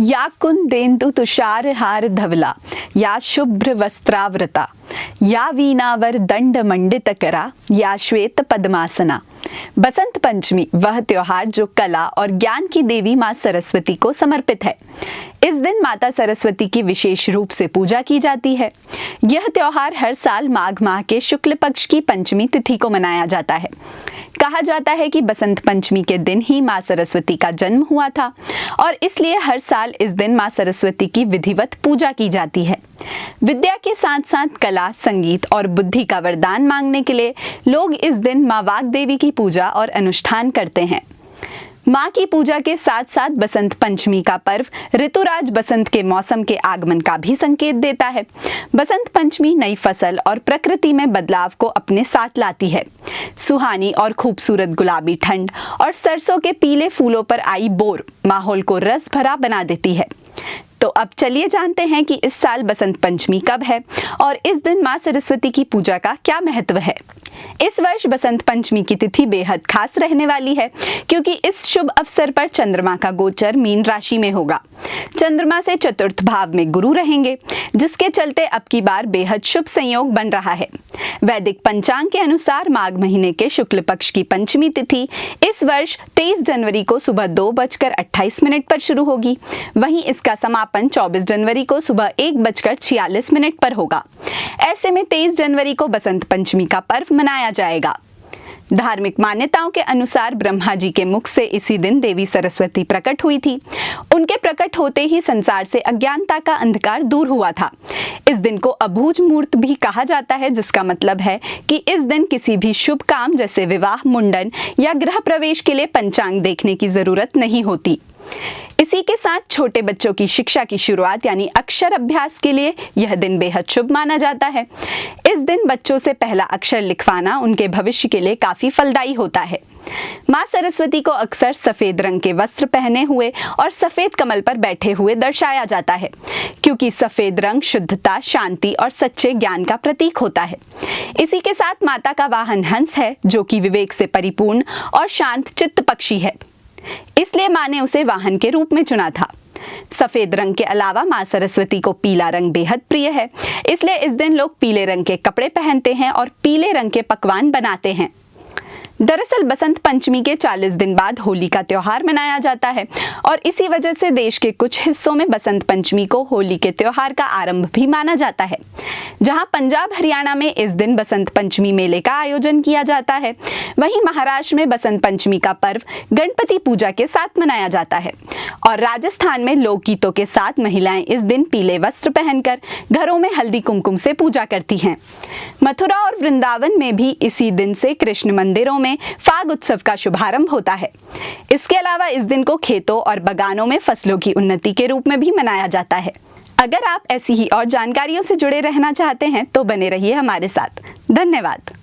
या कुंदेन्दु तुषार हार धवला, या शुभ्र वस्त्रावृता, या वीणावर दंड मंडित करा, या श्वेत पद्मासना। बसंत पंचमी वह त्योहार जो कला और ज्ञान की देवी माँ सरस्वती को समर्पित है। इस दिन माता सरस्वती की विशेष रूप से पूजा की जाती है। यह त्योहार हर साल माघ माह के शुक्ल पक्ष की पंचमी तिथि को मनाया जाता है। कहा जाता है कि बसंत पंचमी के दिन ही माँ सरस्वती का जन्म हुआ था और इसलिए हर साल इस दिन माँ सरस्वती की विधिवत पूजा की जाती है। विद्या के साथ साथ कला, संगीत और बुद्धि का वरदान मांगने के लिए लोग इस दिन माँ वाग्देवी की पूजा और अनुष्ठान करते हैं। माँ की पूजा के साथ साथ बसंत पंचमी का पर्व ऋतुराज बसंत के मौसम के आगमन का भी संकेत देता है। बसंत पंचमी नई फसल और प्रकृति में बदलाव को अपने साथ लाती है। सुहानी और खूबसूरत गुलाबी ठंड और सरसों के पीले फूलों पर आई बोर माहौल को रस भरा बना देती है। तो अब चलिए जानते हैं कि इस साल बसंत पंचमी कब है और इस दिन माँ सरस्वती की पूजा का क्या महत्व है। इस वर्ष बसंत पंचमी की तिथि बेहद खास रहने वाली है क्योंकि इस शुभ अवसर पर चंद्रमा का गोचर मीन राशि में होगा। चंद्रमा से चतुर्थ भाव में गुरु रहेंगे, जिसके चलते अब की बार बेहद शुभ संयोग बन रहा है। वैदिक पंचांग के अनुसार माघ महीने के शुक्ल पक्ष की पंचमी तिथि इस वर्ष 23 जनवरी को सुबह 2:28 पर शुरू होगी। वहीं इसका समापन 24 जनवरी को सुबह 1:46 पर होगा। ऐसे में 23 जनवरी को बसंत पंचमी का पर्व मनाया जाएगा। धार्मिक मान्यताओं के अनुसार ब्रह्मा जी के मुख से इसी दिन देवी सरस्वती प्रकट हुई थी। उनके प्रकट होते ही संसार से अज्ञानता का अंधकार दूर हुआ था। इस दिन को अबूझ मुहूर्त भी कहा जाता है, जिसका मतलब है कि इस दिन किसी भी शुभ काम जैसे विवाह, मुंडन या गृह प्रवेश के लिए पंचांग देखने की जरूरत नहीं होती। इसी के साथ छोटे बच्चों की शिक्षा की शुरुआत यानी अक्षर अभ्यास के लिए यह दिन बेहद शुभ माना जाता है। इस दिन बच्चों से पहला अक्षर लिखवाना उनके भविष्य के लिए काफी फलदायी होता है। माँ सरस्वती को अक्सर सफेद रंग के वस्त्र पहने हुए और सफेद कमल पर बैठे हुए दर्शाया जाता है, क्योंकि सफेद रंग शुद्धता, शांति और सच्चे ज्ञान का प्रतीक होता है। इसी के साथ माता का वाहन हंस है, जो कि विवेक से परिपूर्ण और शांत चित्त पक्षी है, इसलिए माँ ने उसे वाहन के रूप में चुना था। सफेद रंग के अलावा माँ सरस्वती को पीला रंग बेहद प्रिय है, इसलिए इस दिन लोग पीले रंग के कपड़े पहनते हैं और पीले रंग के पकवान बनाते हैं। दरअसल बसंत पंचमी के 40 दिन बाद होली का त्योहार मनाया जाता है और इसी वजह से देश के कुछ हिस्सों में बसंत पंचमी को होली के त्योहार का आरंभ भी माना जाता है। जहां पंजाब, हरियाणा में इस दिन बसंत पंचमी मेले का आयोजन किया जाता है, वहीं महाराष्ट्र में बसंत पंचमी का पर्व गणपति पूजा के साथ मनाया जाता है और राजस्थान में लोकगीतों के साथ महिलाएं इस दिन पीले वस्त्र पहनकर घरों में हल्दी कुमकुम से पूजा करती हैं। मथुरा और वृंदावन में भी इसी दिन से कृष्ण मंदिरों में फाग उत्सव का शुभारंभ होता है। इसके अलावा इस दिन को खेतों और बागानों में फसलों की उन्नति के रूप में भी मनाया जाता है। अगर आप ऐसी ही और जानकारियों से जुड़े रहना चाहते हैं तो बने रहिए हमारे साथ। धन्यवाद।